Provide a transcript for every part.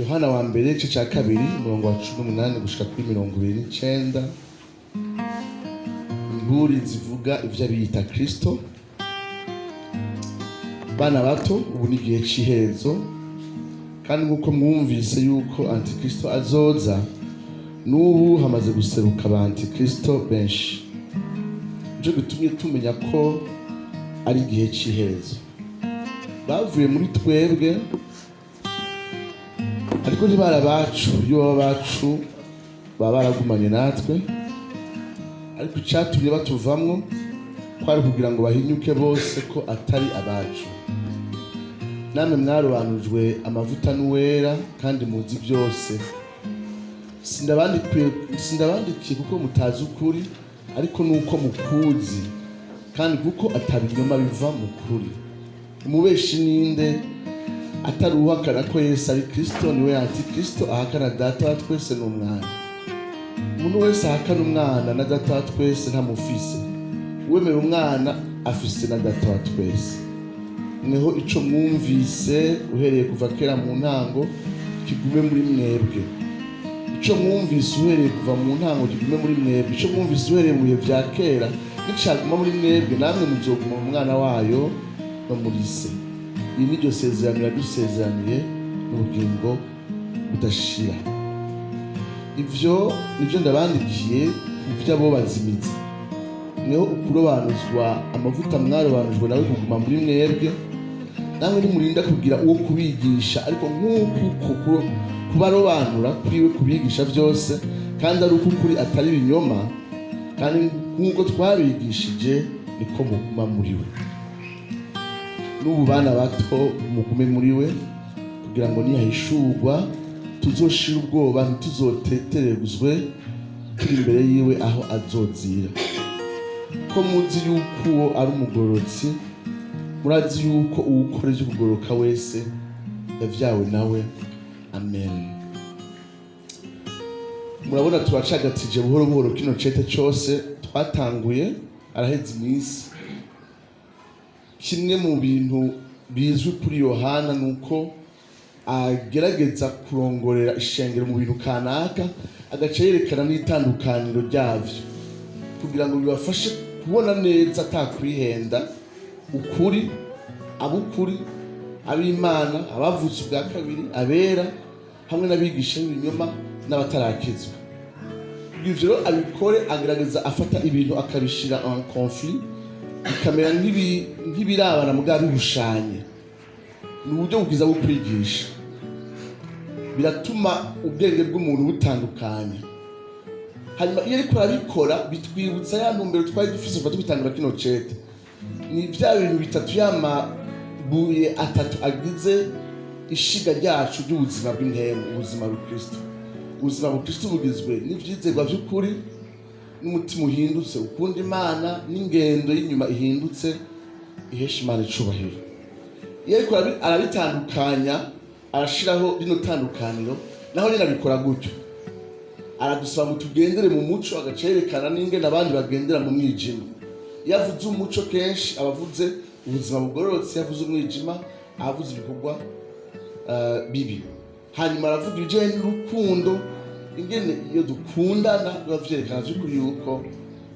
Yohana wa mbere igice cya kabiri umurongo wa 18 gushika kuri 29. Inkuru zivuga ivyo bita Kristo. Bana bato, ubu ni igihe ciherezo, kandi nkuko mwumvise yuko antikristo azoza, n'ubu hamaze guseruka abantikristo benshi. Nico gitumye tumenya ko ari igihe ciherezo. Bavuye muri twebwe, ariko ntibara bacu. Iyo baba bacu baba baragumanye natwe, ariko icatumye batuvamwo kwari kugira ngo bahinyuke bose ko atari abacu. Namwe mwarobanujwe amavuta n'uwera, kandi muzi byose. Sindabandikiye kuko mutazi ukuri, ariko nuko mukuzi, kandi kuko atabinyoma biva mu kuri. Umubeshi ninde atari uhakana ko Yesu ari Kristo? Niwe antikristo, ahakana Data wa twese n'Umwana. Umuntu wese ahakana Umwana na Data wa twese ntamufise. Uwemera Umwana afise na Data wa twese. Neho ico mwumvise uhereye kuva kera mu ntango kigume muri mwebwe. Ico mwumvise uhereye kuva mu ntango kigume muri mwebwe. Ico mwumvise uhereye mu bihe vya kera nicaguma muri mwebwe, namwe muzoguma mu Mwana wayo no muri se. Iyi ni ryo sezerano yadusezeraniye n'ubugingo budashira. Ivyo nivyo ndabandikiye kuvyo abo bazimiza. Mweho ukurobanuzwa amavuta mwarobanujwe nawe kuguma muri mwebwe, namwe nimurinda kugira uwo kubigisha, ariko nk'uko kubarobanura kuriwe kubigisha byose, kandi ari ukuri atari ibinyoma, kandi nk'uko twabigishije niko muguma muri we. N'ubu bana bato mugume muri we, kugira ngo niyahishurwa tuzoshira ubwoba, ntituzoteterezwe turi imbere yiwe aho azozira. Ko muzi yuko uwo ari umugororotsi, murazi yuko uwukora ivyo kugoroka wese yavyawe nawe. Amen. Murabona turacagatije buhoro buhoro kino cete cose twatanguye araheze iminsi. Kimwe mu bintu bizwi kuri Yohana nuko agerageza kurongorera ishengero mu bintu kanaka, agaca yerekana n'itandukaniro ryavyo kugira ngo bibafashe kubona neza atakwihenda ukuri, abukuri, ab'Imana, abavutse ubwa kabiri, abera, hamwe n'abigisha b'ibinyoma n'abatarakizwa. Kugira ivyo abikore, agerageza afata ibintu akabishira en conflit, bikamera nk'ibirabana mugabo bibushanye. Ni uburyo bwiza bwo kwigisha, biratuma ubwenge bw'umuntu butandukanye. Hanyuma iyo ariko arabikora bitwibutsa ya ntumbero twari dufise kuva tubitangura kino cete. Ni vya bintu bitatu, y'amabuye atatu agize ishiga ryacu ry'ubuzima bw'intemu, ubuzima bw'Ukristo. Ubuzima bw'Ukristo bugizwe n'ivyizerwa vy'ukuri, n'umutima uhindutse ukunda Imana, n'ingendo y'inyuma ihindutse ihesha Imana icubahiro. Iyo ariko arabitandukanya, arashiraho rino tandukaniro, naho nyine abikora gutyo. Aradusaba ngo tugendere mu muco, agaca yerekana n'ingene abandi bagendera mu mwijima. Iyo avuze umuco kenshi abavuze ubuzima bugororotse, yavuze umwijima avuze ibikorwa bibi. Hanyuma aravuga ibijanye n'urukundo, ingene iyo dukundana biba vyerekana vy'ukuri yuko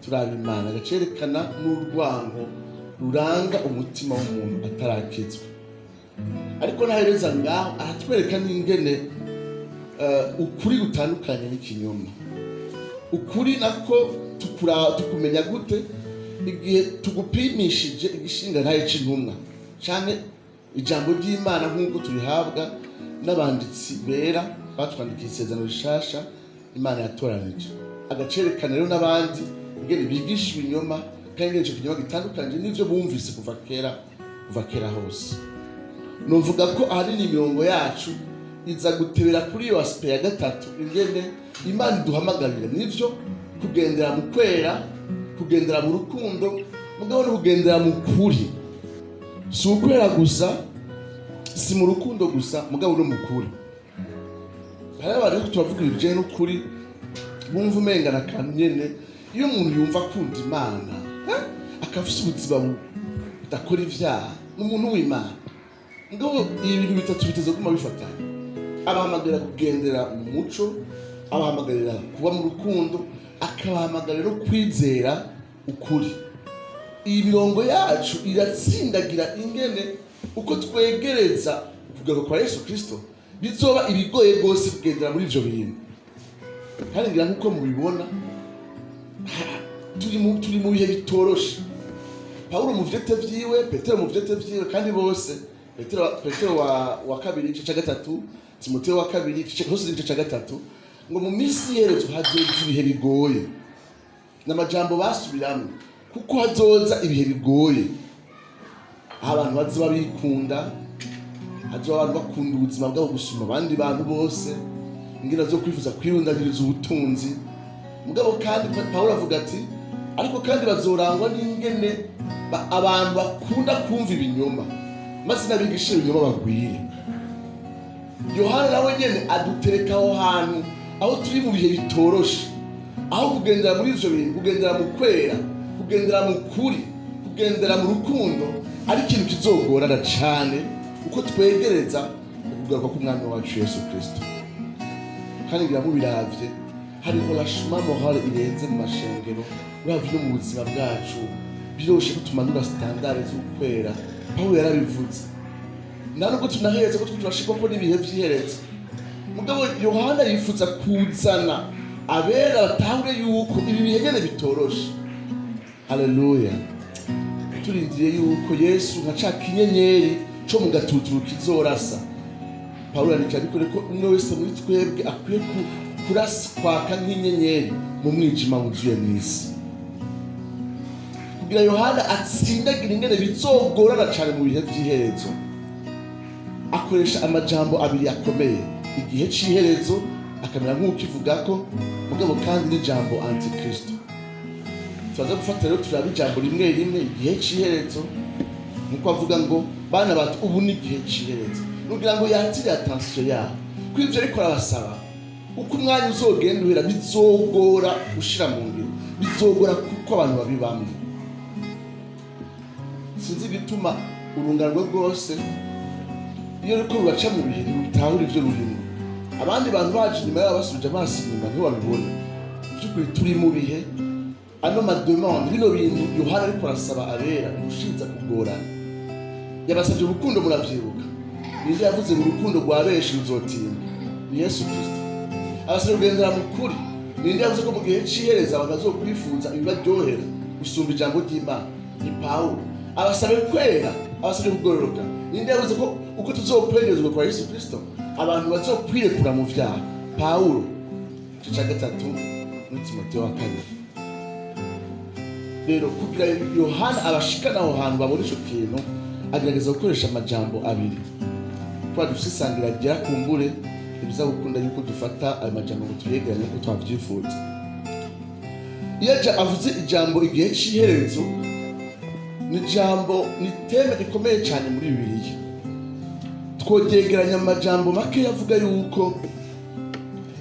turi Imana. Agaca yerekana n'urwango ruranga umutima w'umuntu atarakizwa. Ariko nahereza ngaho aratwereka n'ingene ukuri gutandukanye n'ikinyoma. Ukuri nako tukumenya gute? Igihe tugupimishije igishinga ntaye c'intumwa canke ijambo ry'Imana nk'uko turihabwa n'abanditsi bera batwandikiye isezerano rishasha Imana yatoranije. Agacerekana rero n'abandi ingene bigisha ibinyoma, kandi ingene ico kinyoma gitandukanye n'ivyo bumvise kuva kera hose. Novuga ko ahanini imirongo yacu iza gutebera kuri iyo aspect ya gatatu, ingene Imana iduhamagarira nivyo kugendera mu kwera, kugendera mu rukundo, mugabo no kugendera mu kuri. Si ukwera gusa, si mu rukundo gusa, mugabo no mu kuri. Hari abantu tubavuga ibijanye n'ukuri bumva umengana akantu nyene. Iyo umuntu yumva akunda Imana, akafise ubuzima budakora ivyaha, n'umuntu w'Imana, ngo ibintu bitatu biteze guma bifatanya. abahamagarira kugendera mu muco, abahamagarira kuba mu rukundo, akabahamagarira no kwizera ukuri. Iyi mirongo yacu iratsindagira ingene uko twegereza kugaruka kwa Yesu Kristo bizoba ibigoye rwose kugendera muri ivyo bintu. Kandi ngira nkuko mubibona turi mu bihe bitoroshe. Paulo mu vyete vyiwe, Petero mu vyete vyiwe, kandi bose Petero wa kabiri igice ca gatatu, Timoteyo wa kabiri igice ca gatatu, ngo mu minsi iherezo hazoza ibihe bigoye. N'amajambo basubiramwo kuko hazoza ibihe bigoye, aho abantu bazoba bikunda, hazoba abantu bakunda ubuzima bwabo gusuma abandi bantu bose, ingene zo kwifuza kwirundagiriza ubutunzi. Mugabo kandi Paulo avuga ati ariko kandi bazorangwa n'ingene abantu bakunda kumva ibinyoma, maze n'abigisha ibinyoma bagwire. Yohana nawe nyene adutereka aho hantu aho turi mu bihe bitoroshe, aho kugendera muri ivyo bintu, kugendera mu kwera, kugendera mu kuri, kugendera mu rukundo ari ikintu kizogorana cane uko twegereza ukugaruka k'umwami wacu Yesu Kristo. Kandi ngira mubiravye hariho lashima morale irenze mu mashengero, uravye no mu buzima bwacu biroshe kutumanura standard z'ukwera. Paulo yarabivuze, nubwo tunaheza ko turashikwa ko n'ibihe vy'iherezo, mugabo Yohana yifuza kuzana abera batahure yuko ibi bihe nyene bitoroshe. Haleluya! Turindiriye yuko Yesu nka ca kinyenyeri co mu gatuturu kizorasa. Paulo yandika ko umwe wese muri twebwe akwiye kurasa kwaka nk'inyenyeri mu mwijima wuzuye mw'isi. Kugira Yohana atsindagira ingene bizogorana cane mu bihe vy'iherezo, akoresha amajambo abiri akomeye: igihe c'iherezo, akamera nk'ukivuga ko, mugabo kandi n'ijambo antikristo. Tuza gufata rero turaba ijambo rimwe rimwe, igihe c'iherezo, nkuko avuga ngo bana bato ubu ni igihe c'iherezo, nugira ngo yatire attention yaho ko ivyo ariko arabasaba uko umwanya uzogenda uhera bizogora gushira mu ngiro, bizogora kuko abantu babibamwe. Sinzi gituma urunganwe rwose iyo riko rubaca mu bihe rutahura ivyo rurimo. Abandi bantu baje nyuma yabo basubije amaso inyuma ntibabibona. By'ukuri turi mu bihe, ano mademande, bino bintu Yohana ariko arasaba abera gushinza kugorana. Yabasabye urukundo, muravyibuka. Ninde yavuze ngo urukundo rwa benshi ruzotinda? Ni Yesu Kristo. Abasabye kugendera mu kuri. Ninde yavuze ko mu gihe c'iherezo abantu bazokwifuza ibibaryohera gusumba ijambo ry'Imana? Ni Paulo. Abasabye kwera, abasabye kugororoka. Ninde yavuze ko uko tuzokwegerezwa kwa Yesu Kristo abantu bazokwirekura mu vyaha? Paulo. Igice ca gatatu muri Timoteyo wa kabiri. Rero kugira Yohana abashikana aho hantu babona ico kintu, agerageza gukoresha amajambo abiri. Kwa dufise isangira rya kumbure ibiza gukunda yuko dufata ayo majambo ngo tuyegeranye uko twavyifuza. Iyo avuze ijambo igihe c'iherezo, ni jambo, ni teme rikomeye cyane muri Bibiliya. Twogegeranya amajambo make yavuga yuko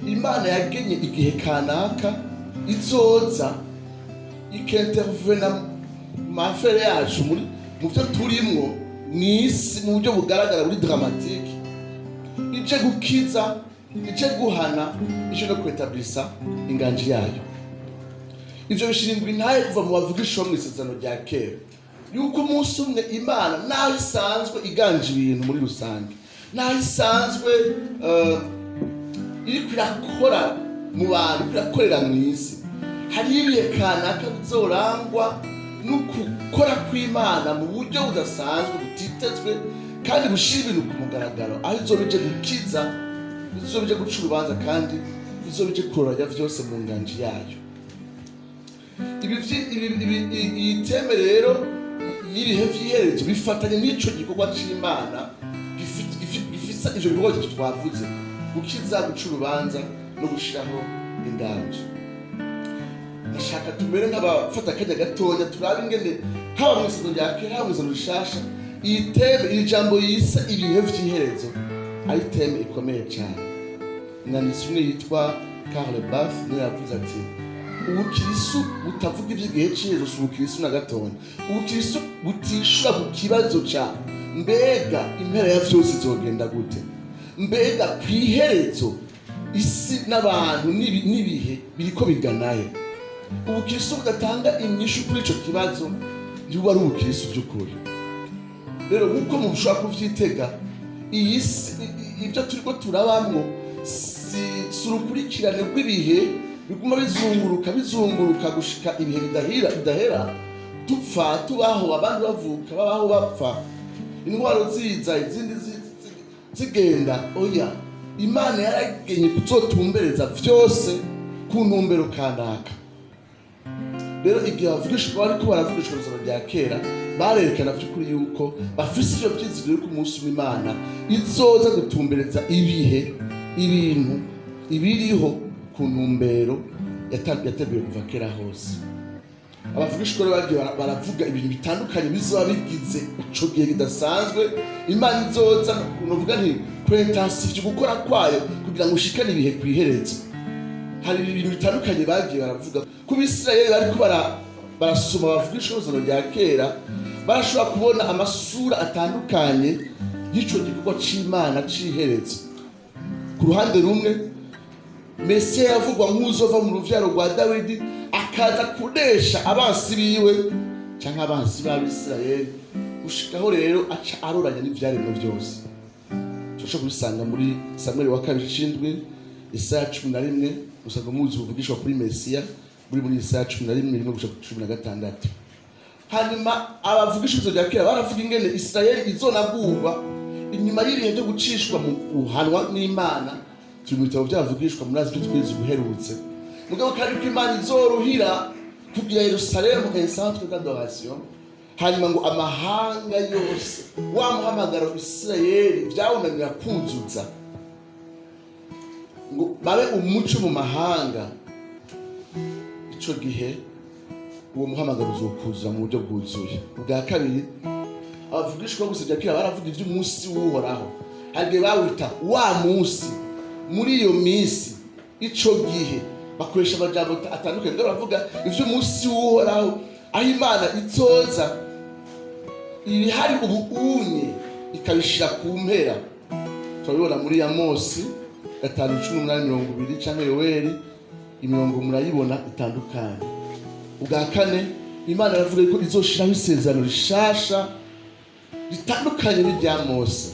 Imana yagenye igihe kanaka izoza ikintervena mafere yacu mu byo turimwo mw'isi mu buryo bugaragara buri dramatique, ije gukiza, ije guhana, ije no kwetablisa inganji yayo. Ivyo bishingwa intaye kuva mu bavugisha mu isezerano rya kera yuko umunsi umwe Imana naho isanzwe iganje ibintu muri rusange, naho isanzwe iri kwirakora mu bantu, kwirakorera mw'isi, hari ibihe kanaka bizorangwa no gukora kw'Imana mu buryo budasanzwe butitezwe kandi bushira ibintu ku mugaragaro, aho izobije gukiza, izobije guca urubanza, kandi izobije kuroranya vyose mu nganji yayo. Iyi teme rero y'ibihe vy'iherezo bifatanye n'ico gikorwa c'Imana gifisa ivyo bikorwa twavuze: gukiza, guca urubanza no gushiraho inganji. Ndashaka tumere nk'abafata akanya gatonya turabe ingene haba mu isezerano rya kera, haba mu isezerano rishasha, iyi teme, iri jambo yise ibihe vy'iherezo ari teme ikomeye cyane. Umwanditsi umwe yitwa Karl Barth niwe yavuze ati ubukristo butavuga iby'igihe c'iherezo si ubukristo na gatonya. Ubukristo butishura ku kibazo ca mbega impera ya vyose izogenda gute, mbega kwiherezo isi n'abantu n'ibihe biriko biganaye. Ubukristo budatanga inyishu kuri ico kibazo ntibuba ari ubukristo by'ukuri. Rero nk'uko mushobora kuvyitega, iyi si ibyo turiko turabamwo si urukurikirane rw'ibihe biguma bizunguruka gushika ibihe bidahera, dupfa tubaho, abandi bavuka, babaho bapfa, indwara ziza, izindi zigenda. Oya, Imana yaragenye kuzotumbereza vyose ku ntumbero kanaka. Rero igihe bavugishwa bariko baravugishwa izina rya kera, barerekana by'ukuri yuko bafise ivyo vyizigiro ko umunsi w'Imana izoza gutumbereza ibihe, ibintu ibiriho ku ntumbero yateguye kuva kera hose. Abavugishwa bagiye baravuga ibintu bitandukanye bizoba bigize ico gihe kidasanzwe. Imana izoza kuvuga nti kwentasive gukora kwayo kugira ngo ushikane ibihe kwiherezo. Hari ibintu bitandukanye bagiye baravuga ku Bisirayeli bariko barasoma bavugishwa izina rya kera, barashobora kubona amasura atandukanye y'ico gikorwa c'Imana ciherezo. Ku ruhande rumwe, Mesiya yavugwa nk'uzova mu ruvyaro rwa Dawidi akaza kunesha abansi biwe canke abansi b'Abisirayeli, gushikaho rero aca aroranya n'ivyaremwe byose. Tushobora kubisanga muri Samueli wa kabiri 7, Isaya 11, usanga muzi buvugishwa kuri Mesiya muri Isaya 11:16. Hanyuma abavugishwa izina rya kera baravuga ingene Isirayeli izonagurwa inyuma y'ibihe byo gucishwa mu guhanwa n'Imana. Turi mu bitabo byavugishwa muri azi twese guherutse, mugabo kandi ko Imana izoruhira kugira Yerusalemu un centre d'adoration. Hanyuma ngo amahanga yose wamuhamagara Isirayeli byawunanira kuzuza ngo babe umuco mu mahanga. Ico gihe uwo muhamagaro uzokuza mu buryo bwuzuye. Ubwa kabiri, abavugishwa gusebya kera baravuga ivy'umunsi w'Uhoraho, hagiye bawita wa munsi. Muri iyo minsi, ico gihe bakoresha amajambo atandukanye, baravuga ivy'umunsi w'Uhoraho, aho Imana izoza ibihari ubunye ikabishira ku mpera. Turabibona muri Amosi 5:18-20 canke Yoweri imirongo murayibona itandukanye. Ubwa kane, Imana iravuga ko izoshiraho isezerano rishasha ritandukanye n'irya Mose.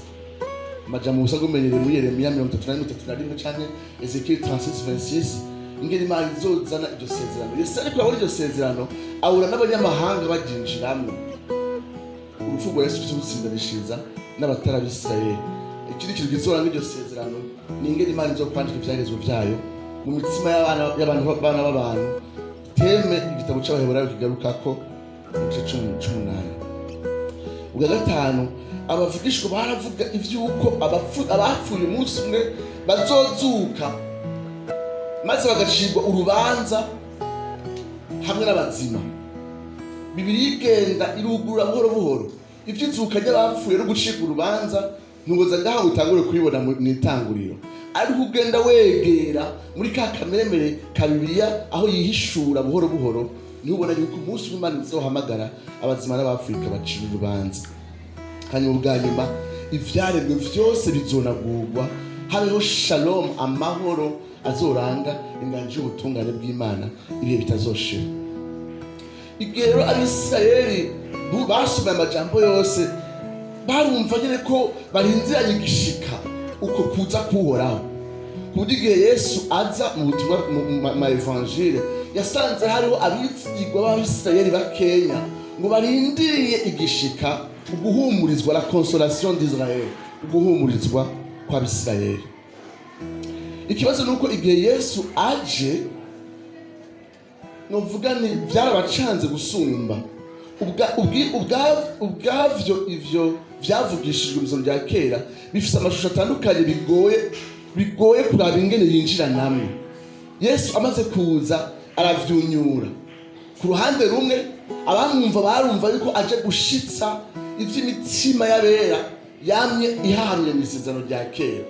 Amajambo musa gumenyere muri Yeremiya 33:31 canke Ezekiel 36:26, ingene Imana izozana iryo sezerano. Yesu ariko abona iryo sezerano ahura n'abanyamahanga baginjiramwo. Urupfu rwa Yesu rutsindanishiriza n'abatarabisirayeli. Ikindi kintu gizoranga iryo sezerano ni ingene Imana izokwandika ivyagezwe vyayo mu mitima y'abantu b'abantu. Teme igitabo c'Abaheburayo kigarukako mu gice 18. Ubwa gatanu, abavugishwa baravuga ivy'uko abapfuye umunsi umwe bazozuka maze bagacirwa urubanza hamwe n'abazima. Bibiliya igenda irugurura buhoro buhoro ivy'izuka ry'abapfuye no gucirwa urubanza. Ntugoza ngaho utangure kubibona mu itanguriro, ariko ugenda wegera muri ka kameremere ka Bibiliya aho yihishura buhoro buhoro, niho ubona yuko umunsi w'Imana izohamagara abazima n'abapfuye ikabacira urubanza. Hanyuma ubwa nyuma, ivyaremwe vyose bizonagurwa, habeho shalom, amahoro azoranga inganji y'ubutungane bw'Imana ibihe bitazoshira. Igihe rero Abisirayeli basomye amajambo yose, barumva nyene ko barinziranye igishika uko kuza kuhoraho. Kuburyo igihe Yesu aza mu butumwa mu evangile, yasanze hariho abizigwa b'Abisirayeli bakenya ngo barindiriye igishika, uguhumurizwa, la consolation d'Israël, uguhumurizwa kw'Abisirayeli. Ikibazo nuko igihe Yesu aje, novuga ni byarabacanze gusumba. Ubwavyo ivyo vyavugishijwe mu rya kera bifise amashusho atandukanye bigoye kuraba ingene yinjira namwe. Yesu amaze kuza aravyunyura. Ku ruhande rumwe, abamwumva barumva yuko aje gushitsa ivy'imitima y'abera yamye ihahamye mu isezerano rya kera.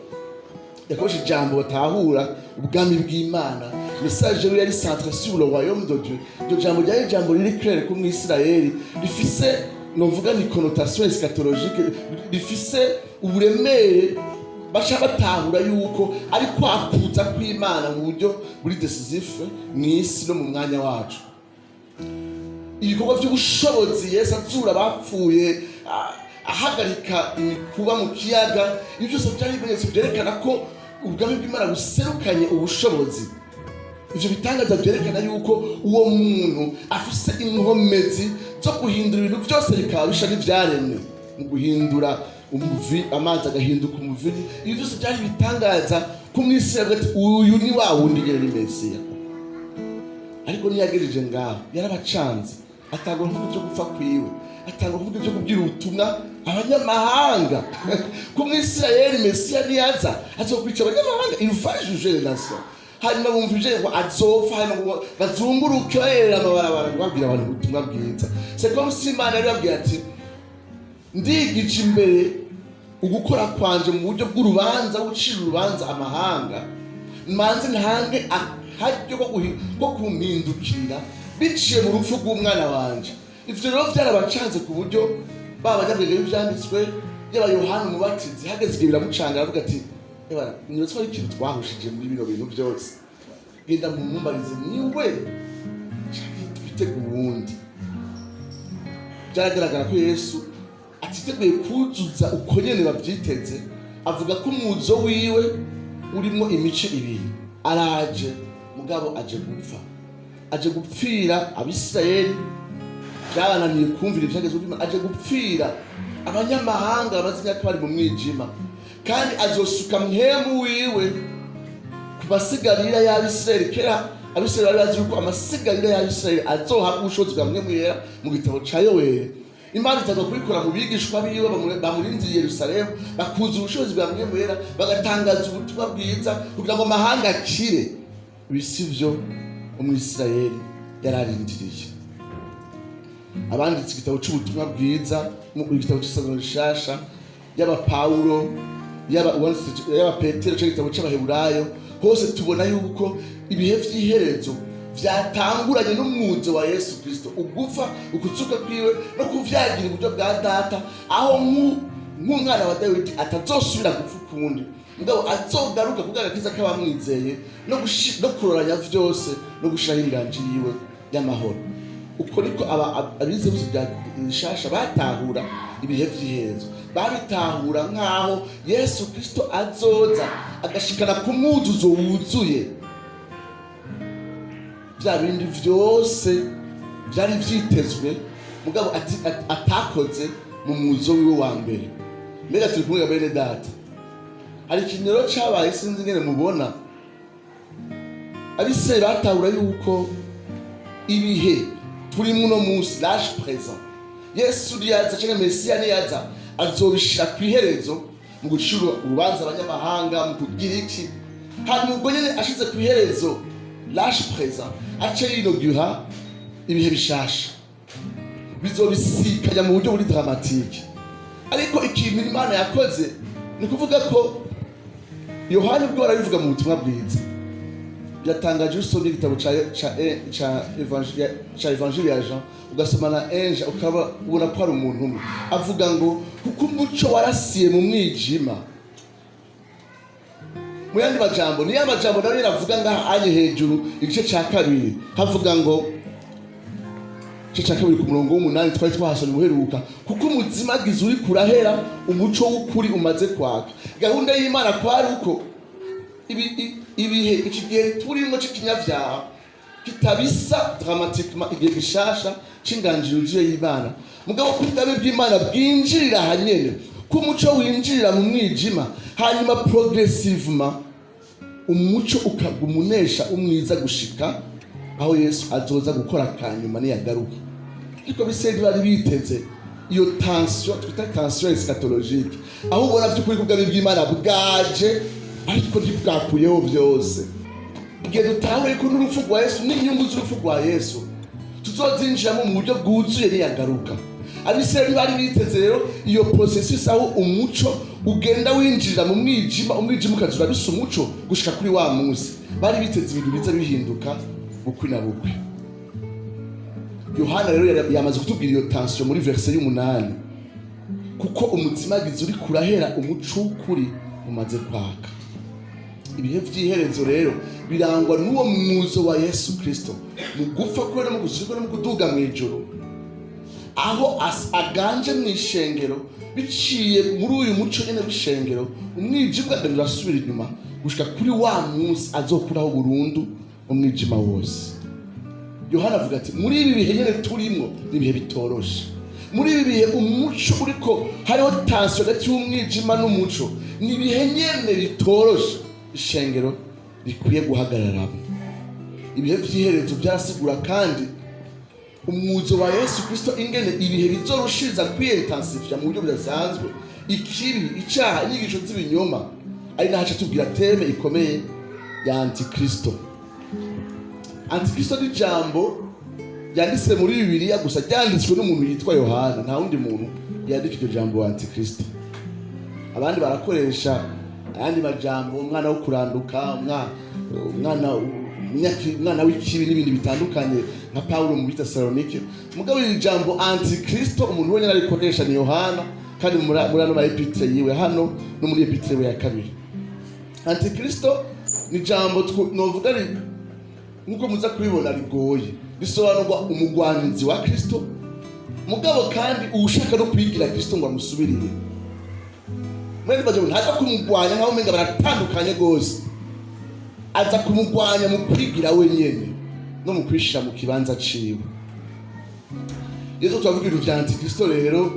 Yakoresha ijambo batahura ubwami bw'Imana. Message yari centré sur le royaume de Dieu. Iryo jambo ryari ijambo riri clair ku Mwisirayeli, rifise novuga ni connotation eschatologique, rifise uburemere baca batahura yuko ari kwakuza kw'Imana mu buryo buri decisive mu isi no mu mwanya wacu. Ibikorwa by'ubushobozi Yesu azura bapfuye, ahagarika imikuba mu kiyaga, ibyo byose byari ibimenyetso byerekana ko ubwami bw'Imana buserukanye ubushobozi. Ivyo bitangaza byerekana yuko uwo muntu afise inkomezi zo guhindura ibintu byose bikaba bisha n'ivyaremwe, mu guhindura umuvi, amazi agahinduka umuviri. Ibyo byose byari bitangaza ko mw'isi yavuga ati uyu ni wa wundi nyene ni Mesiya. Ariko niyagejeje ngaho yarabacanze, atanga uvuga byo gupfa kwiwe, atanga uvuga byo kubwira ubutumwa abanyamahanga. Ko mw'Isirayeli Mesiya niyaza azokwica abanyamahanga, il va juger les nations. Hanyuma bumvije ngo azopfa, hanyuma ngo bazunguruke bayerera amabarabara babwira abantu ubutumwa bwiza. C'est comme si Imana yari yabwiye ati ndigije imbere ugukora kwanje mu buryo bw'urubanza, gucira urubanza amahanga, manze ntange akaryo ko kumpindukira biciye mu rupfu rw'umwana wanje. Ivyo rero byarabacanze ku buryo babanyabwenge b'ivyanditswe y'aba Yohana Umubatizi hageze igihe biramucanga, aravuga ati ebara nibatse ari ikintu twahushije muri bino bintu byose, genda mu mumbarize niwe twitega ubundi. Byaragaragara ko Yesu atiteguye kuzuza uko nyene bavyiteze, avuga ko umuzo wiwe urimo imice ibiri. Araje mugabo aje gupfa, aje gupfira Abisirayeli byabananiye kumvira ivyagezwe by'Imana, aje gupfira abanyamahanga bamaze imyaka bari mu mwijima, kandi azosuka mpemu wiwe ku masigarira y'Abisirayeli. Kera Abisirayeli bari bazi yuko amasigarira y'Abisirayeli azohabwa ubushobozi bwa Mwemu Yera mu gitabo ca Yoweli. Imana itaza kubikora mu bigishwa biwe bamurindiriye Yerusalemu, bakuza ubushobozi bwa Mwemu Yera, bagatangaza ubutumwa bwiza kugira ngo amahanga akire. Ibisivyo umwisirayeli yararindiriye. Abanditse igitabo c'ubutumwa bwiza, mu gitabo c'isezerano rishasha, yaba Paulo, yaba Petero, c'igitabo c'Abaheburayo, hose tubona yuko ibihe vy'iherezo vyatanguranye n'umwuzo wa Yesu Kristo, ugufa, ukutsuka kwiwe no kuvyagira uburyo bwa Data, aho nk'umwana wa Dawidi atazosubira gupfa ukundi, mugabo azogaruka kugira agakiza k'abamwizeye no kuroranya vyose no gushiraho inganji yiwe y'amahoro. Uko niko abize bose bya rishasha batahura ibihe vy'iherezo, babitahura nk'aho Yesu Kristo azoza agashikana ku mwuzuzo wuzuye bya bindi vyose byari vyitezwe, mugabo atakoze mu muzo wiwe wa mbere. Mbega turi kumwe bene Data, hari ikintu rero cabaye sinzi ngene mubona. Abisirayeli batahura yuko ibihe turi muno munsi, l'âge présent, Yesu yaza cyangwa Mesiya niyaza azobishira kwiherezo mu gucira urubanza abanyamahanga, mu kugira iki. Hanyuma ubwo nyene ashize kwiherezo l'âge présent, ace yinogira ibihe bishasha bizobisikanya mu buryo buri dramatique. Ariko ikintu Imana yakoze ni kuvuga ko Yohana ubwo arabivuga mu butumwa bwiza, byatangaje usomye igitabo ca Evanjili ya Jean, ugasoma na Enja ukaba ubona ko ari umuntu umwe avuga ngo kuko umuco warasiye mu mwijima. Mu yandi majambo, niyo amajambo nayo yaravuga ngaha anye hejuru igice ca kabiri, havuga ngo igice ca kabiri ku murongo w'umunani twari twahasomye ubuheruka, kuko umuzima gize uri kurahera, umuco w'ukuri umaze kwaka. Gahunda y'Imana kwari uko ibihe iki gihe turimo c'ikinyavyaha kitabisa dramatiquement igihe gishasha c'inganji yuzuye y'Imana, mugabo ko ubwami bw'Imana bwinjirira hanyene, ko umuco winjirira mu mwijima, hanyuma progressivement umuco ukagumunesha umwiza gushika aho Yesu azoza gukora kanyuma niyagaruka. Ariko bisedi bari biteze iyo tension, twita tension eschatologique, aho ubona vy'ukuri ko ubwami bw'Imana bwaje ariko ntibwakuyeho vyose. Igihe dutahuye ko n'urupfu rwa Yesu n'inyungu z'urupfu rwa Yesu tuzozinjiramo mu buryo bwuzuye niyagaruka. Abisirayeli bari biteze rero iyo processus aho umuco ugenda winjirira mu mwijima, umwijima ukazura bisa umuco gushika kuri wa munsi. Bari biteze ibintu biza bihinduka bukwi na bukwi. Yohana rero yamaze kutubwira iyo tension muri verse y'umunani, kuko umutima gize uri kurahera umuco ukuri umaze kwaka. Ibihe vy'iherezo rero birangwa n'uwo mwuzo wa Yesu Kristo mu gupfa kwe no mu gushirwa no mu kuduga mw'ijuru, aho aganje mw'ishengero biciye muri uyu muco nyene w'ishengero. Umwijima urasubira inyuma gushika kuri wa munsi azokuraho burundu umwijima wose. Yohana avuga ati muri ibi bihe nyene turimwo ibihe bitoroshe, muri ibi bihe umuco uriko hariho tension hagati y'umwijima n'umuco, ni ibihe nyene bitoroshe ishengero rikwiye guhagararamo. Ibihe vy'iherezo byarasigura kandi umwuzo wa Yesu Kristo ingene ibihe bizorushiriza kwiyintensifya mu buryo budasanzwe ikibi, icaha, inyigisho z'ibinyoma, ari nahaca tubwira teme ikomeye ya Antikristo. Antikristo ni jambo yanditse muri Bibiliya gusa, ryanditswe n'umuntu yitwa Yohana, nta wundi muntu yandika iryo jambo Antikristo. Abandi barakoresha ayandi majambo, umwana wo kuranduka, umwana w'ikibi n'ibindi bitandukanye nka Paulo mu Bitesalonike. Mugabo iri jambo Antikristo umuntu wenyine arikoresha ni Yohana, kandi muri ano ma epitre yiwe hano no muri epitre we ya kabiri. Antikristo ni jambo novuga nkuko muza kubibona rigoye, risobanurwa umugwanizi wa Kristo, mugabo kandi ushaka no kwigira Kristo ngo amusubirire. Mwene baje ntaza kumugwanya nkaho umenga baratandukanye gose, aza kumugwanya mu kwigira wenyene no mu kwishira mu kibanza ciwe. Yesu twavuga ibintu vya Antikristo rero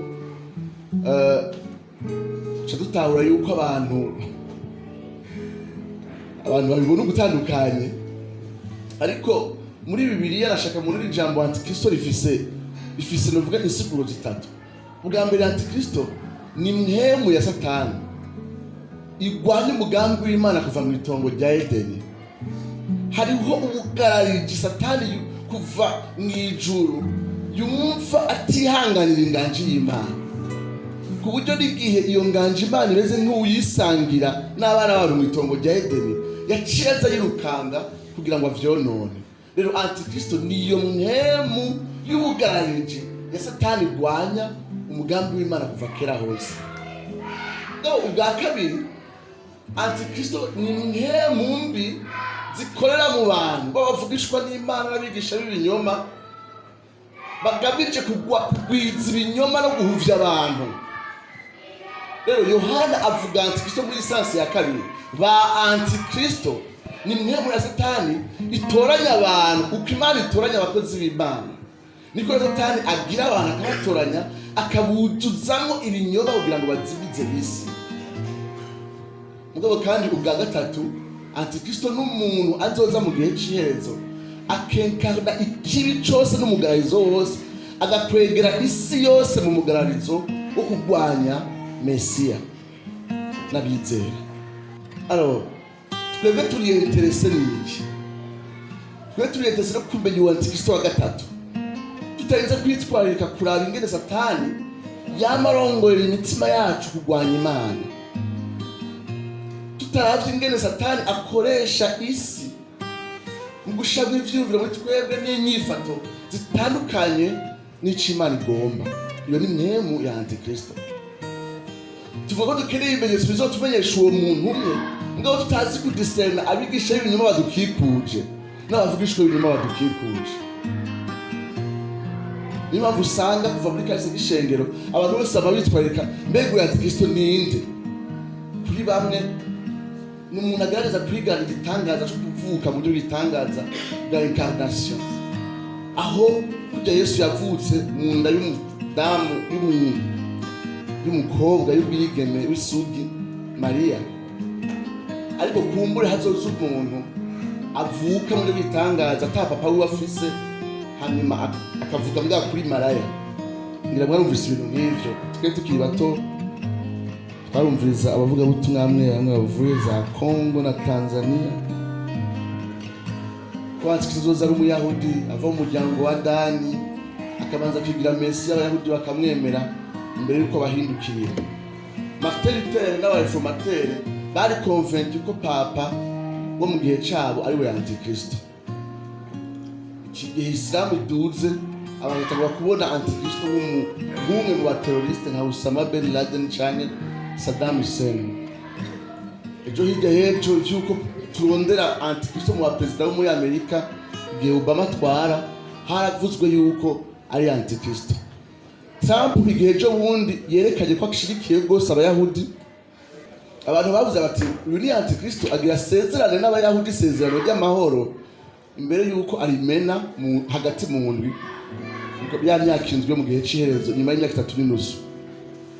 dutahura yuko abantu babibona ugutandukanye, ariko muri Bibiliya nashaka muri jambo Antikristo rifise novuga insiguro zitatu. Ubwa mbere, Antikristo ni mpemu ya Satani igwanya umugambi w'Imana kuva mu itongo rya Edeni. Hariho ubugarariji Satani kuva mw'ijuru yumva atihanganira inganji y'Imana, ku buryo n'igihe iyo nganji Imana imeze nk'uyisangira n'abana babo mu itongo rya Edeni, yaciye aza yirukanga kugira ngo avyonone. Rero Antikristo niyo mpemu y'ubugarariji ya Satani igwanya umugambi w'Imana kuva kera hose. Ubwa kabiri, Antikristo ni mpemu mbi zikorera mu bantu babavugishwa n'Imana n'abigisha b'ibinyoma, bagamije kugwiza ibinyoma no guhuvya abantu. Rero Yohana avuga Antikristo muri lisansi ya kabiri. Ba Antikristo ni mpemu ya Satani itoranya abantu, uko Imana itoranya abakozi b'Imana niko Satani agira abantu akabatoranya, akabuzuzamo ibinyoma kugira ngo bazibize isi. Mugabo kandi ubwa gatatu, Antikristo n'umuntu azoza mu gihe ciherezo akenkarna ikibi cose n'umugararizo wose, agakwegera isi yose mu mugararizo wo kugwanya Mesiya n'abizera. Alors twebwe turiyenterese n'iki? Twebwe turiyenterese no kumenya uwo Antikristo wa gatatu, tutarinze kwitwararika kuraba ingene Satani yamarongorera imitima yacu kugwanya Imana, tutaravye ingene Satani akoresha isi mu gushabwa ivyiyumviro muri twebwe n'inyifato zitandukanye n'ico Imana igomba. Iyo ni mpemu ya Antikristo. Tuvuga ko dukeneye ibimenyetso bizotumenyesha uwo muntu umwe, mugabo tutazi kudiserna abigisha b'ibinyoma badukikuje n'abavugishwa b'ibinyoma badukikuje. Niyo mpamvu usanga kuva muri kahise k'ishengero abantu bose babitwarika mbega uyu Antikristo ninde. Kuri bamwe ni umuntu agerageza kwigana igitangaza cyo kuvuka mu buryo bw'igitangaza bwa incarnation, aho kujya Yesu yavutse mu nda y'umudamu y'umukobwa y'ubwigeme w'isugi Mariya, ariko kumbure hazoza umuntu avuka mu buryo bw'igitangaza ata papa we afise, hanyuma akavuga mbwa kuri Mariya. Ngira mwarumvise ibintu nk'ivyo, twe tukiri bato twarumviriza abavuga butumwa bamwe bavuye za Kongo na Tanzania ko Antikristo azoza ari umuyahudi ava mu muryango wa Dani, akabanza kwigira Mesiya, abayahudi bakamwemera mbere yuko bahindukira. Martin Luther n'abareformateur bari convaincu ko papa wo mu gihe cabo ari we Antikristo. Iki gihe Islam iduze, abantu batangura kubona Antikristo nk'umwe mu bateroriste nka Osama bin Laden canke Saddam Hussein. ejo hirya y'ejo vy'uko turondera antikristo mu baperezida bo muri Amerika igihe Obama atwara haravuzwe yuko ari antikristo. Trump igihe ejo bundi yerekanye ko ashyigikiye rwose abayahudi, abantu bavuze bati uyu ni antikristo agira sezerane n'abayahudi isezerano ry'amahoro imbere yuko arimena hagati mu ndwi myaka indwi mu gihe ciherezo nyuma y'imyaka 3.5.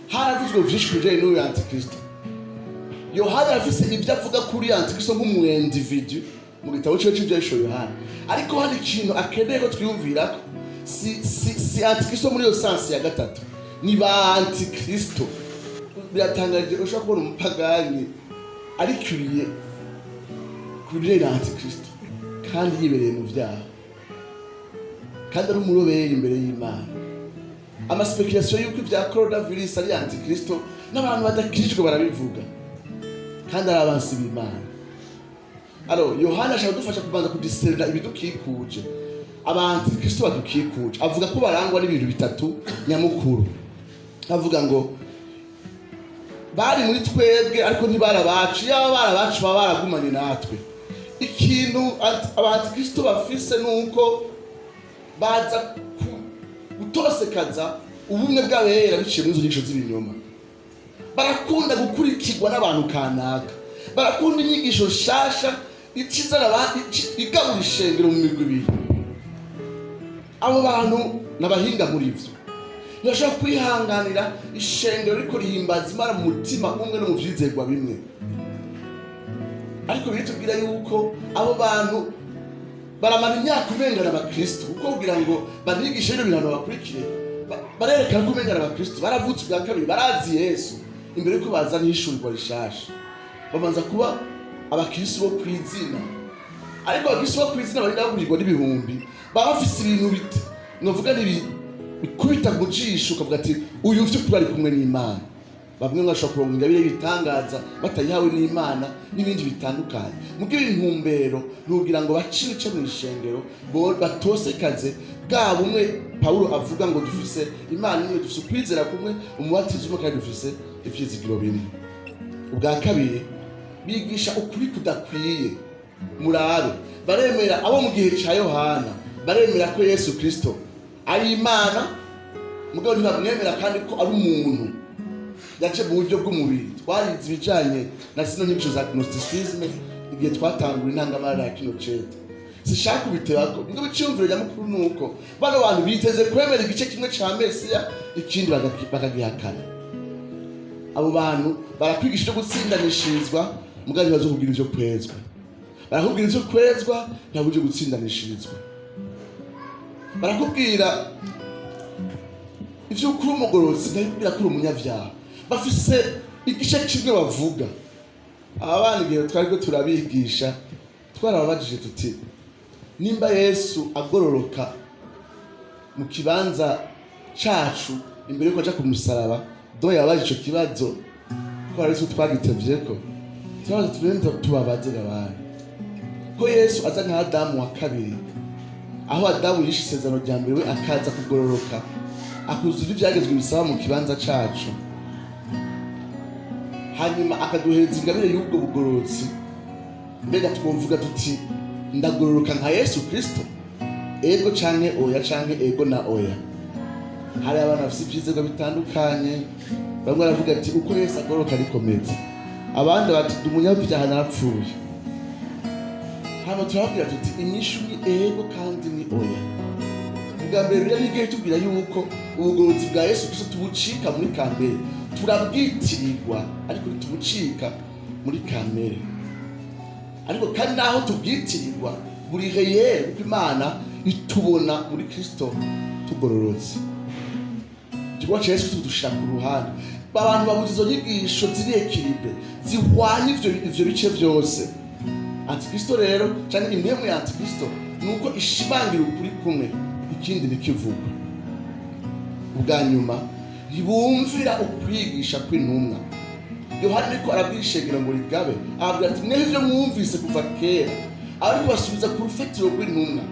haravuzwe vyinshi kujanye n'uyu antikristo. Yohana afise ibyo avuga kuri antikristo nk'umu individu mu gitabo cyo cy'Ivyahishuro Yohana, ariko hari ikintu akeneye ko twiyumvira si antikristo muri yo sansi ya gatatu, ni ba antikristo. Biratangaje ushobora kubona umupagani arikuriye kuri antikristo kandi yibereye mu vyaha kandi ari umurobere imbere y'Imana. Amaspekulation y'uko ibya coronavirus ari antikristo n'abantu badakijwe barabivuga kandi ari abansi b'Imana. Alors Yohana ashaka dufasha kubanza kudiserera ibidukikuje, abantikristo badukikuje. Avuga ko barangwa n'ibintu bitatu nyamukuru. Avuga ngo bari muri twebwe ariko ntibarabacu, yaba barabacu baba baragumanye natwe. Ikintu abantikristo bafise nuko baza gutosekaza ubumwe bw'abera biciye muri izo nyigisho z'ibinyoma. Barakunda gukurikirwa n'abantu kanaka, barakunda inyigisho shasha ikizana igabura ishengero mu migwi ibiri. Abo bantu n'abahinga muri ivyo ntibashobora kwihanganira ishengero riko rihimbaza Imana mu mutima umwe no mu vyizerwa bimwe. Ariko biritubwira yuko abo bantu baramara imyaka umengana abakristo kuko kugira ngo banigishe ibintu bintu bakurikire barerekana ko umengana abakristo baravutse bwa kabiri, barazi Yesu imbere yuko bazana ishurwa rishasha. Babanza kuba abakristo bo kwizina, ariko abakristo bo kwizina bari naburirwa n'ibihumbi, baba bafise ibintu bite novuga bikubita mu jisho ukavuga ati uyu mfite kubari kumwe n'Imana. Bamwe mwashobora kuronka ingabire y'ibitangaza batayihawe n'Imana n'ibindi bitandukanye. Mugihe intumbero nugira ngo bacice mu ishengero bo batosekaze bwa bumwe Paulo avuga ngo dufise Imana imwe, dufise kwizera kumwe, umubatizo umwe kandi dufise ivyizigiro bimwe. Ubwa kabiri bigisha ukuri kudakwiye. Murabe baremera abo mu gihe ca Yohana baremera ko Yesu Kristo ari Imana, mugabo ntibamwemera kandi ko ari umuntu yaje mu buryo bw'umubiri. Twarize ibijanye na sino nyigisho za gnosticisme igihe twatangura intangamara ya kino cete. Sishaka kubitebako, mugabo iciyumviro nyamukuru nuko bano bantu biteze kwemera igice kimwe ca Mesiya ikindi bakagihakana. Abo bantu barakwigisha ivyo gutsindanishirizwa mugabo ntibazokubwira ivyo kwezwa. Barakubwira ivyo kwezwa ntabwo uje gutsindanishirizwa. Barakubwira ivyo kuri umugorozi ndabibwira kuri umunyavyaha. Bafise igice kimwe bavuga. Aba bana igihe twariko turabigisha twarababajije tuti nimba Yesu agororoka mu kibanza cacu imbere yuko aja ku musaraba, do yabaje ico kibazo ko ari cyo twagitevyeko. Turabaza turenda tubabaze abantu ko Yesu aza nka Adamu wa kabiri, aho Adamu yishe isezerano rya mbere we akaza kugororoka akuzura ivyagezwe bisaba mu kibanza cacu, hanyuma akaduhereza ingabire y'ubwo bugororotsi. Mbega twumvuga tuti ndagororoka nka Yesu Kristo? Ego canke oya, canke ego na oya? Hari abantu bafite ivyizerwa bitandukanye. Bamwe baravuga ati uko Yesu agororoka rikomeza, abandi bati umunyabyaha narapfuye. Hano turabwira tuti inyishu ni ego kandi ni oya. Ubwa mbere rero igihe tubwira yuko ubugorozi bwa Yesu Kristo tubucika muri kamere, turabwitirirwa ariko tubucika muri kamere. Ariko kandi naho tubwitirirwa buri reyeri kuko Imana itubona muri Kristo tugororotse. Igikorwa ca Yesu tudushaka uruhande. Abantu babuze izo nyigisho ziri ekilibre zihwanye ivyo bice vyose. Antikristo rero cyane imwe mu antikristo nuko ishimangira ukuri kumwe ikindi nikivugwa. Ubwa nyuma ntibumvira ukwigisha kw'intumwa. Yohana ariko arabwishegera ngo rigabe ababwira ati mwe ivyo mwumvise kuva kera ariko basubiza ku rufetiro rw'intumwa.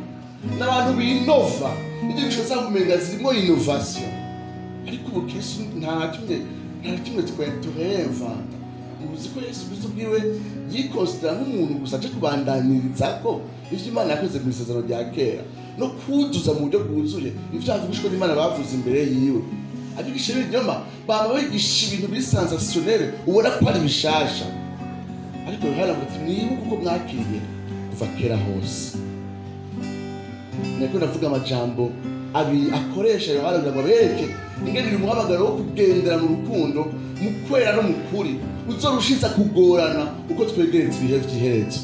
N'abantu binova inyigisho zakumenga zirimo innovation, ariko ubukristo nta kimwe turevanta uzi ko Yesu Kristo bwiwe yikositira nk'umuntu gusa aje kubandaniriza ko ivyo Imana yakoze mu isezerano rya kera no kuzuza mu buryo bwuzuye ivyavugishwe n'Imana bavuze imbere yiwe. Abigisha b'ibinyoma baba bigisha ibintu biri sensationnel ubona ko ari bishasha, ariko Yohana avuga ati mwibuke uko mwakiriye kuva kera hose. Niko navuga amajambo abiri akoresha Yohana kugira ngo abereke ingene uyu muhamagaro wo kugendera mu rukundo mu kwera no mu kuri uzorushiza kugorana uko twegereza ibihe vy'iherezo,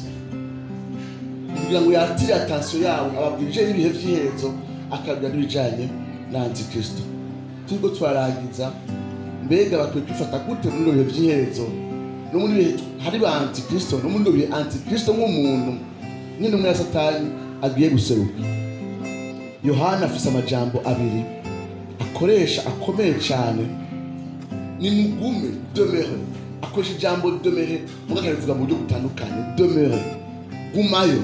kugira ngo yatire attention yabo ababwije ibihe vy'iherezo akabwira n'ibijanye na Antikristo. Turiko twaragiza mbega bakwiye kwifata gute muri ibihe vy'iherezo no muri bihe hari ba Antikristo no muri bihe Antikristo nk'umuntu nyine umwe ya Satani agiye guseruka. Yohana afise amajambo abiri akoresha akomeye cyane, ni mugume demeure, akoresha ijambo demeure muganga rivuga mu buryo butandukanye. Demeure, gumayo,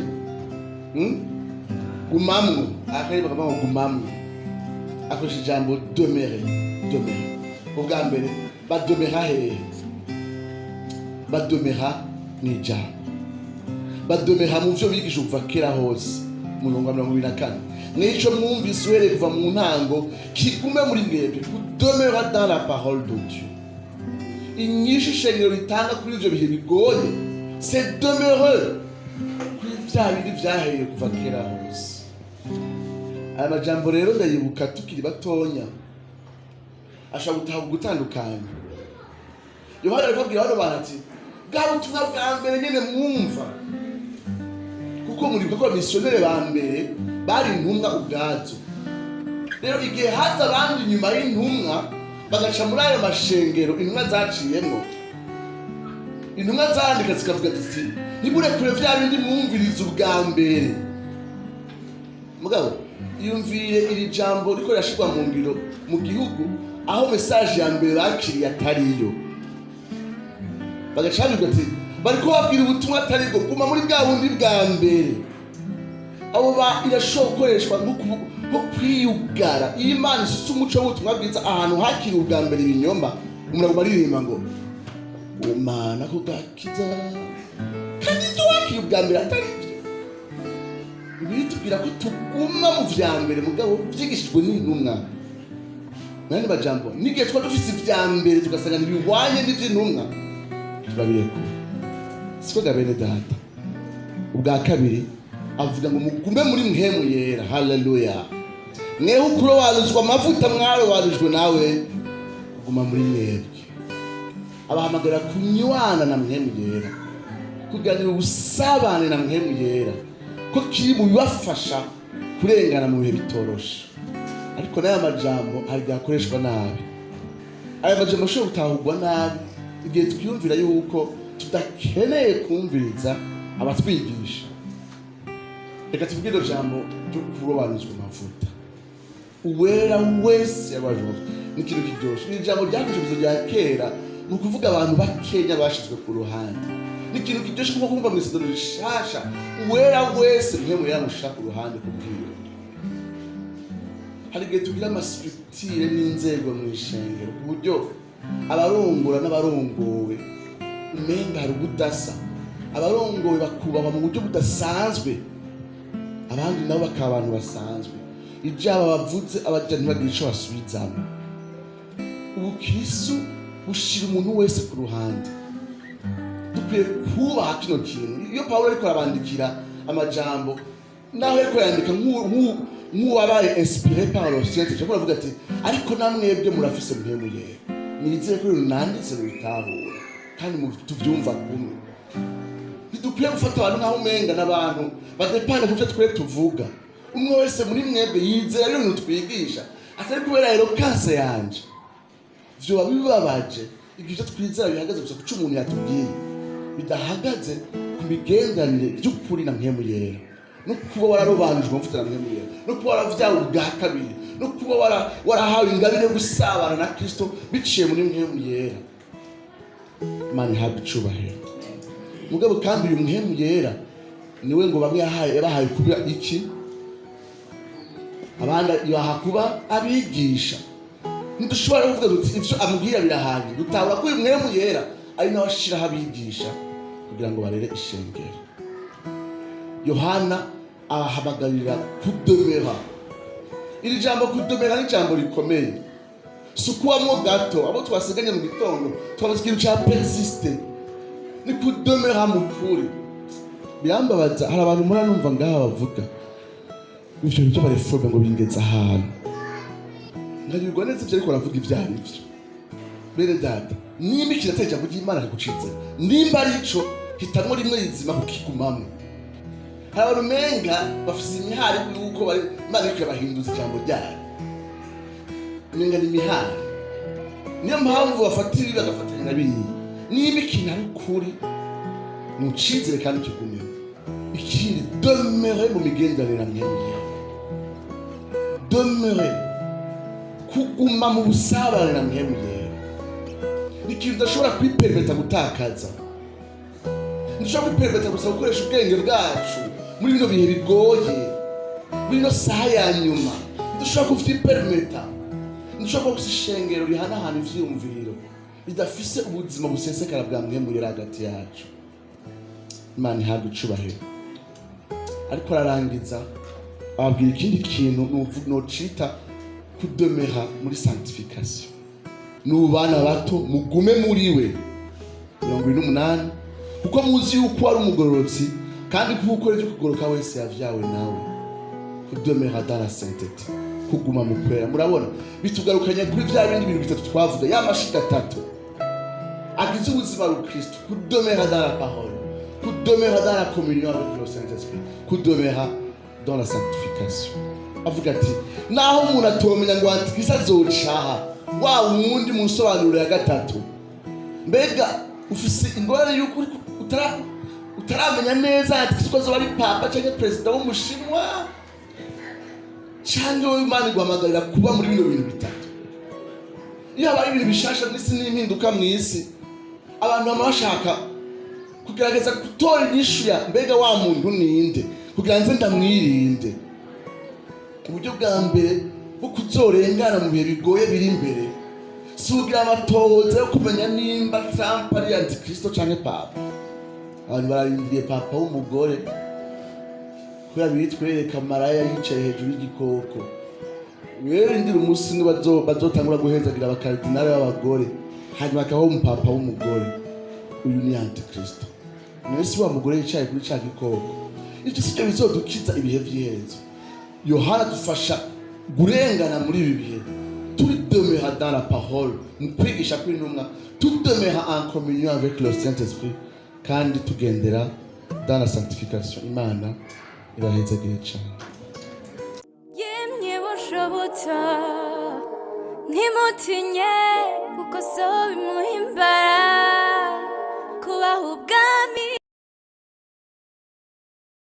gumamwe, akariba kama gumamwe, akoresha ijambo demeure. Ubwa mbere badomera hehe? Badomera n'ijambo, badomera mu byo bigisha kuva kera hose mu 24 nico mwumvise uhereye kuva mu ntango kigume muri mwebwe, kudomera dans la parole de Dieu. Inyishu shengero ritanga kuri ivyo bihe bigoye c'est demeureux kuri vya bindi vyaheye kuva kera hose. Aya majambo rero ndayibuka tukiri batonya ashaka gutandukanya. Yohana arababwira bano bantu ati bwa butumwa bwa mbere nyene mwumva, kuko muri bwo missionnaire ba mbere bari intumwa ubwazo. Rero igihe haza abandi nyuma y'intumwa bagaca muri ayo mashengero intumwa zaciyemo, intumwa zandika zikavuga ati nibure kure vya bindi mwumviriza ubwa mbere. Mugabo yumviye iri jambo riko rashirwa mu ngiro mu gihugu aho message ya mbere bakiriye atariyo, bagaca bavuga ati bariko babwira ubutumwa atari bwo, guma muri bwa bundi bwa mbere. Abo irashokoreshwa nko kwiyugara. Iyo Imana isutse umuco w'ubutumwa bwiza ahantu hakiri ubwa mbere ibinyoma, umuntu baririmba ngo Imana kugakiza kandi wakiri ubwa mbere atari byo. Bitubwira ko tuguma mu vya mbere mugabo vyigishijwe n'intumwa. Nani bajambo nigihe twa dufise ivya mbere tugasanga nibihwanye n'ivy'intumwa turabireko. Siko gabene data. Ubwa kabiri avuga ngo mugume muri mpemu yera. Haleluya. Mweho kuro waluzwa amavuta mwaro walujwe nawe guma muri mwebwe. Abahamagara kunywana na mpemu yera, kuganira ubusabane na mpemu yera, ko kiri mu bibafasha kurengana mu bihe bitoroshe. Ariko n'aya majambo hari gakoreshwa nabi. Aya majambo ashobora gutahurwa nabi igihe twiyumvira yuko tudakeneye kumviriza abatwigisha. Reka tuvuge iro jambo ryo kurobanuzwa amavuta. Uwera wese yabajwe ni ikintu kiryoshe. Ni ijambo ryakoresheje rya kera mu kuvuga abantu bakenya bashizwe ku ruhande. Ni ikintu kiryoshe kuko kumva mu isezerano rishasha uwera wese mpemu yamusha ku ruhande kubwira. Hari igihe tugira amastructure n'inzego mu ishengero ku buryo abarongora n'abarongowe umenga hari ubudasa. Abarongowe bakubahwa mu buryo budasanzwe, abandi nabo bakaba abantu basanzwe. Ijaba bavuze abaja ntibagira ico basubizamo. Ubukristo bushira umuntu wese ku ruhande. Dukwiye kubaha kino kintu. Iyo Paulo ariko arabandikira amajambo naho ariko yandika nk'uwabaye inspiré par le Saint-Esprit, cyo kuvuga ati ariko namwebwe murafise mpemu yera. Nizeye ko nanditse bitahura kandi mu tuvyumva kumwe. Dukwiye gufata abantu nkaho umenga n'abantu badepana kuvyo twe tuvuga. Umwe wese muri mwebwe yizera rero nutwigisha atari kubera eloquence yanje. Vyo bibabaje igihe twizera bihagaze gusa kuco umuntu yatubwiye, bidahagaze ku migendanire by'ukuri na mpemu yera, no kuba wararobanujwe mfite na mpemu yera, no kuba waravyawe ubwa kabiri, no kuba warahawe ingabire gusabana na Kristo biciye muri mpemu yera. Imana ihabwe icubahiro. Mugabo kandi uyu mpemu yera niwe ngo bamwe yabahaye kuba iki, abandi yahakuba abigisha. Ntidushobora kuvuga duti ivyo amubwira birahagije. Dutahura ko uyu mpemu yera ari nawe ashiraho abigisha kugira ngo barere ishengero. Yohana ahamagarira kudomera. Iri jambo kudomera ni jambo rikomeye, si ukuwamo gato. Abo twasiganye mu gitondo twabaza ikintu cya persiste, ni kudomera mu kuri. Birambabaza, hari abantu muri numva ngaha bavuga ivyo byo bareforme ngo bingeze ahantu, nkabirwa neza ivyo ariko baravuga ibyo ari byo. Bene data, nimba ikirateja kugira Imana akagucize, nimba ari ico hitamwo rimwe rizima kukigumamo. Hari abantu menga bafise imihari yuko bari Imana iriko bahinduza ijambo ryayo, menga ni imihari. Niyo mpamvu bafatira ibi bagafatanya na biriya. Nimba ikintu ari ukuri mucizire kandi kigume. Ikindi, demere mu migenderanire myemewe, demere kuguma mu busabane na myemewe. Ikintu udashobora kwipermeta gutakaza, ntushobora kwipermeta gusa gukoresha ubwenge bwacu muri bino bihe bigoye, muri ino saha ya nyuma. Ntushobora kuvyipermeta, ntushobora gusa ishengero rihanahana ivyiyumviro ridafise ubuzima busesekara bwa mwemewe hagati yacu. Imana ihabwe icubahiro. Ariko ararangiza ababwira ikindi kintu nocita kudomera muri sanctification. Bana bato mugume muri we 28, kuko muzi yuko ari umugororotsi kandi kuko ryo kugoroka wese yavyawe nawe. Kudomera dans la sainteté, kuguma mu kwera. Murabona bitugarukanye kuri bya bindi bintu bitatu twavuga, ya mashika atatu agize ubuzima bwa Kristo. Kudomera dans la parole, kudomera dans la communion avec le Saint-Esprit, kudomera dans la sanctification. Avuga ati naho umuntu atomenya ngo Antikristo azocaha wa wundi mu nsobanuro ya gatatu, mbega ufise ingorane yuko utaramenya neza Antikristo azoba ari papa cyangwa president w'umushinwa, cyangwa Imana iguhamagarira kuba muri bino bintu bitatu. Iyo habaye ibintu bishasha mw'isi n'impinduka mw'isi, abantu bama bashaka kugerageza gutora inyishu ya mbega wa muntu ninde kugira nze ndamwirinde. Uburyo bwa mbere bwo kuzorengana mu bihe bigoye biri imbere, si ugira amatohoza yo kumenya nimba Trump ari Antikristo canke papa. Abantu bararindiriye papa w'umugore kubera bitwereka maraya yicaye hejuru y'igikoko. Wewe ndiri umunsi ni bazotangura guhezagira abakardinali b'abagore, hanyuma akaho umupapa w'umugore. Uyu ni Antikristo. Mwese wa mugore yicaye kuri ca gikoko. Ivyo sivyo bizodukiza ibihe vy'iherezo. Yohana dufasha gurengana muri ibi bihe. Turi demera dans la parole, mu kwigisha kw'intumwa, turi demera en communion avec le Saint-Esprit, kandi tugendera dans la sanctification. Imana ibahezagire cyane. Yemye boshobota ntimutinye kuko so bimuhimbara.